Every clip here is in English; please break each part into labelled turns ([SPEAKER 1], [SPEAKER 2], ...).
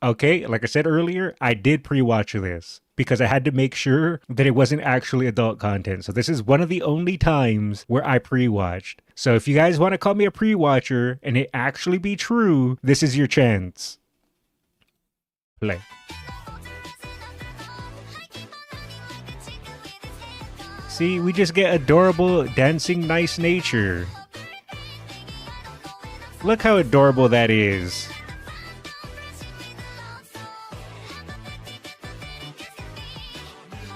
[SPEAKER 1] Okay, like I said earlier, I did pre-watch this because I had to make sure that it wasn't actually adult content. So this is one of the only times where I pre-watched. So if you guys want to call me a pre-watcher and it actually be true, this is your chance. Play. See, we just get adorable, dancing, nice nature. Look how adorable that is.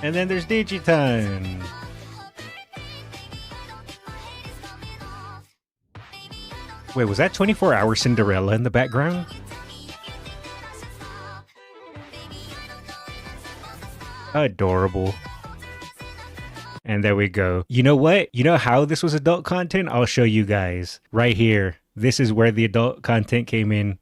[SPEAKER 1] And then there's Digiton. Wait, was that 24-hour Cinderella in the background? Adorable. And there we go. You know what? You know how this was adult content? I'll show you guys. Right here. This is where the adult content came in.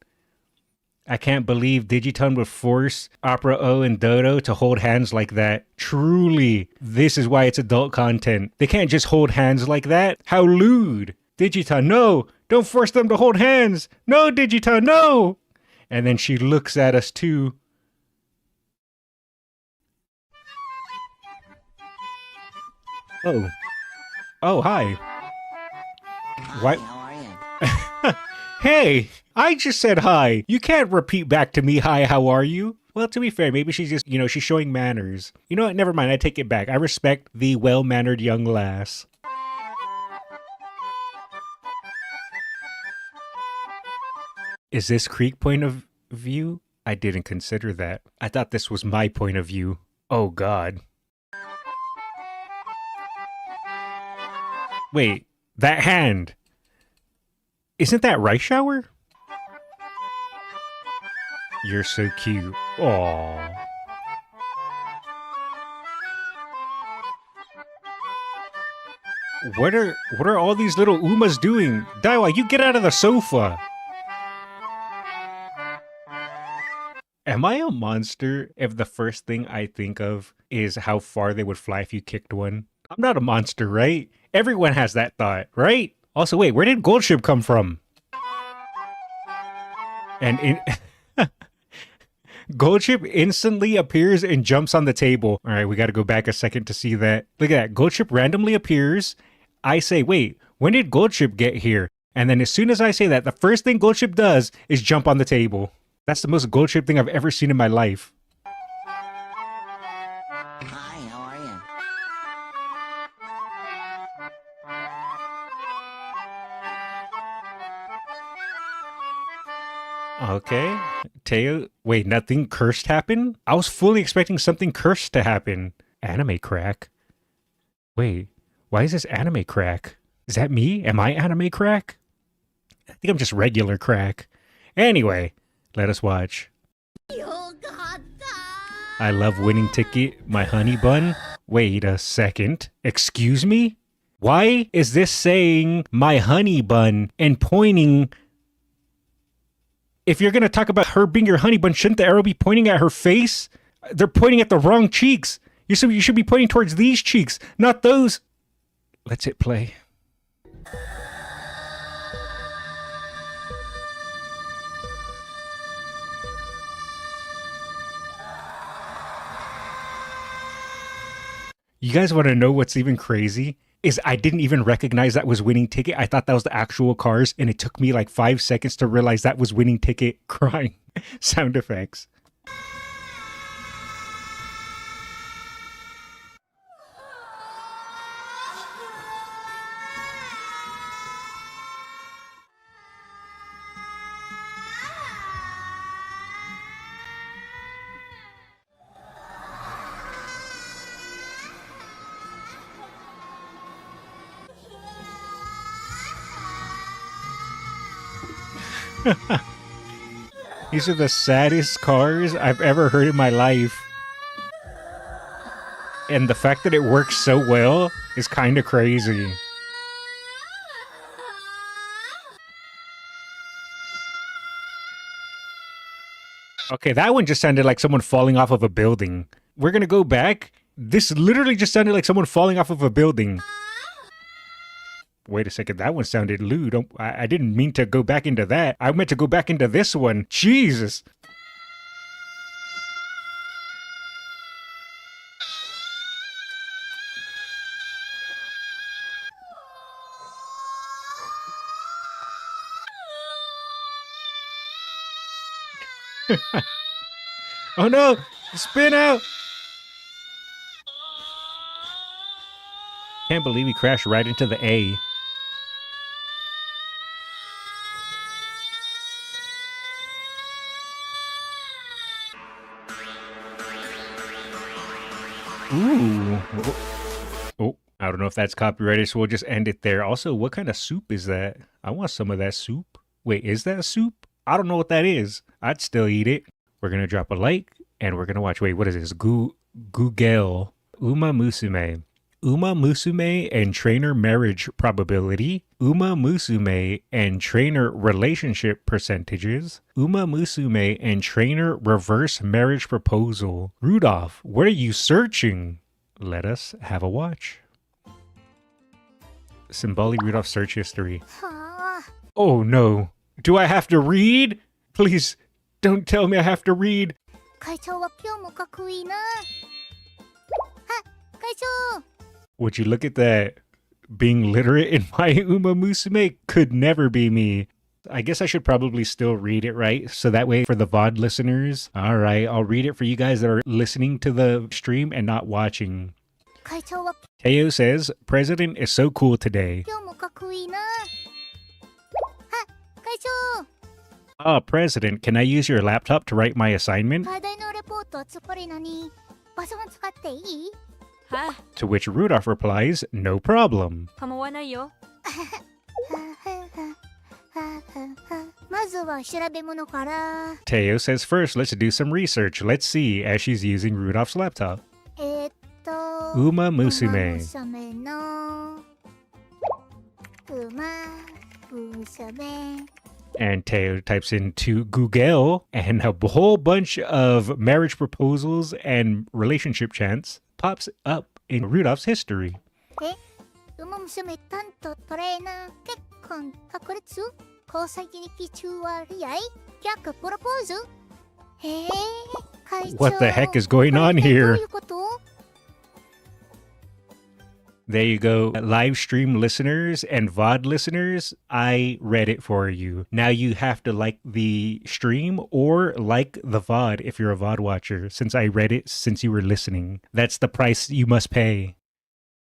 [SPEAKER 1] I can't believe Digiton would force Opera O and Dodo to hold hands like that. Truly, this is why it's adult content. They can't just hold hands like that. How lewd. Digiton, no! Don't force them to hold hands! No, Digiton, no! And then she looks at us too. Oh. Oh, hi.
[SPEAKER 2] Hi,
[SPEAKER 1] What?
[SPEAKER 2] how are you?
[SPEAKER 1] Hey, I just said hi. You can't repeat back to me, hi, how are you? Well, to be fair, maybe she's just, she's showing manners. You know what? Never mind. I take it back. I respect the well-mannered young lass. Is this Creek point of view? I didn't consider that. I thought this was my point of view. Oh, God. Wait, that hand. Isn't that Rice Shower? You're so cute. Aww. What are all these little Umas doing? Daiwa, you get out of the sofa. Am I a monster if the first thing I think of is how far they would fly if you kicked one? I'm not a monster, right? Everyone has that thought, right? Also, wait, where did Goldship come from? And Goldship instantly appears and jumps on the table. All right, we got to go back a second to see that. Look at that. Goldship randomly appears. I say, wait, when did Goldship get here? And then as soon as I say that, the first thing Goldship does is jump on the table. That's the most Goldship thing I've ever seen in my life.
[SPEAKER 2] Hi, how are you?
[SPEAKER 1] Okay. Teo, wait, nothing cursed happened? I was fully expecting something cursed to happen. Anime crack. Wait, why is this anime crack? Is that me? Am I anime crack? I think I'm just regular crack. Anyway, let us watch. I love winning ticket, my honey bun. Wait a second. Excuse me? Why is this saying my honey bun and pointing? If you're going to talk about her being your honey bun, shouldn't the arrow be pointing at her face? They're pointing at the wrong cheeks. You should be pointing towards these cheeks, not those. Let's hit play. You guys want to know what's even crazy? Is I didn't even recognize that was winning ticket. I thought that was the actual cars, and it took me like 5 seconds to realize that was winning ticket crying sound effects. These are the saddest cars I've ever heard in my life. And the fact that it works so well is kind of crazy. Okay, that one just sounded like someone falling off of a building. We're gonna go back. This literally just sounded like someone falling off of a building. Wait a second, that one sounded lewd. I didn't mean to go back into that. I meant to go back into this one. Jesus. Oh no! Spin out! Can't believe he crashed right into the A. Ooh. Oh, I don't know if that's copyrighted, so we'll just end it there. Also, what kind of soup is that? I want some of that soup. Wait, is that soup? I don't know what that is. I'd still eat it. We're going to drop a like, and we're going to watch. Wait, what is this? Google. Umamusume. Umamusume and trainer marriage probability. Umamusume and trainer relationship percentages. Umamusume and trainer reverse marriage proposal. Rudolph, what are you searching? Let us have a watch. Symbolic Rudolph search history. Oh no. Do I have to read? Please, don't tell me I have to read.
[SPEAKER 3] 会長は今日もかっこいいな。あ、会長。
[SPEAKER 1] Would you look at that? Being literate in my Umamusume could never be me. I guess I should probably still read it, right? So that way for the VOD listeners. All right, I'll read it for you guys that are listening to the stream and not watching.
[SPEAKER 3] 会長は
[SPEAKER 1] Teo says, President is so cool today.
[SPEAKER 3] 今日もかっこいいな。あ、会長。
[SPEAKER 1] President, can I use your laptop to write my assignment?
[SPEAKER 3] 課題のレポートはつっぱりなに。パソコン使っていい？
[SPEAKER 4] は
[SPEAKER 1] To which Rudolph replies, no problem.
[SPEAKER 4] あ、構わないよ。
[SPEAKER 3] まずは調べ物から。
[SPEAKER 1] Teo says, first, let's do some research. Let's see, as she's using Rudolph's laptop.
[SPEAKER 3] ウマ
[SPEAKER 1] Umamusume.
[SPEAKER 3] 娘のウマ娘
[SPEAKER 1] And Teo types into Google, and a whole bunch of marriage proposals and relationship chants pops up in Rudolph's history.
[SPEAKER 3] ウマ娘担当トレーナー結婚確立交際日に記中割合逆プロポーズ会長
[SPEAKER 1] What the heck is going on
[SPEAKER 3] これってどう
[SPEAKER 1] here?
[SPEAKER 3] いうこと？
[SPEAKER 1] There you go, live stream listeners and VOD listeners. I read it for you. Now you have to like the stream or like the VOD if you're a VOD watcher, since I read it since you were listening. That's the price you must pay.